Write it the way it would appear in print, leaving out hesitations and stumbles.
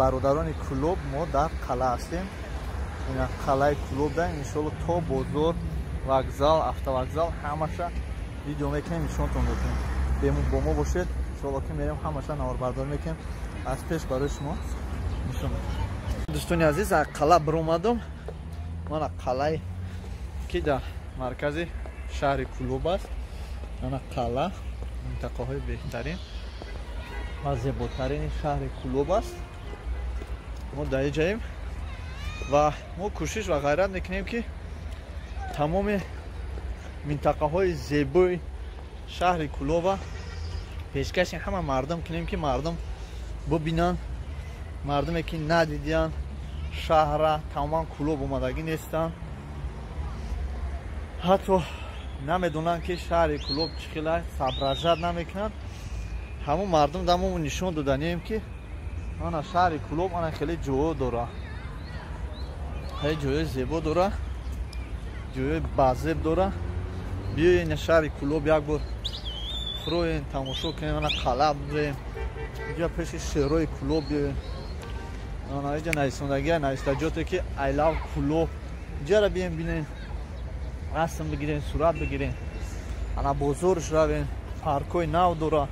бародарони клуб мо дар қала ҳастем. ина қалаи клуб да иншоалло то бозор, вокзал, автовокзал ҳамаша видео мекунем, нишонтон мекунем. Бо мо бошед, иншоалло ки мерем ҳамаша наварбардорӣ мекунем. аз пеш барои шумо нишон медиҳем. дӯстони азиз, аз қала биромадам. мана қалаи ки дар маркази шаҳри клуб аст. мана қала минтақаҳои беҳтарин ва зеботарини шаҳри клуб аст. мо дар ҷаем ва мо кӯшиш ва ғайрат мекунем ки тамоми минтақаҳои зебои шаҳри клуба пешкаши ҳама мардум кунем ки мардум бубинанд. мардуме ки надидиянд шаҳра тамоман клуб омадагӣ нестанд, ҳатто намедонанд ки шаҳри клуб чӣ хела сабражат намекунад. ҳамон мардум дамо нишон доданем ки ана шаҳри клуб ана хеле ҷойҳо дорад, хеле ҷойҳои зебо дорад, ҷойҳои базеб дорад. биёед шаҳри клуб як бор фуроен тамошо кунем. ана қала бирем, инҷа пеши шерои клуб биёем. ана инҷа нависондагия навистаҷоте ки I love клуб, инҷара бием бинем, расм бигирем, сурат бигирем. ана бозорш равем, паркҳои нав дорад.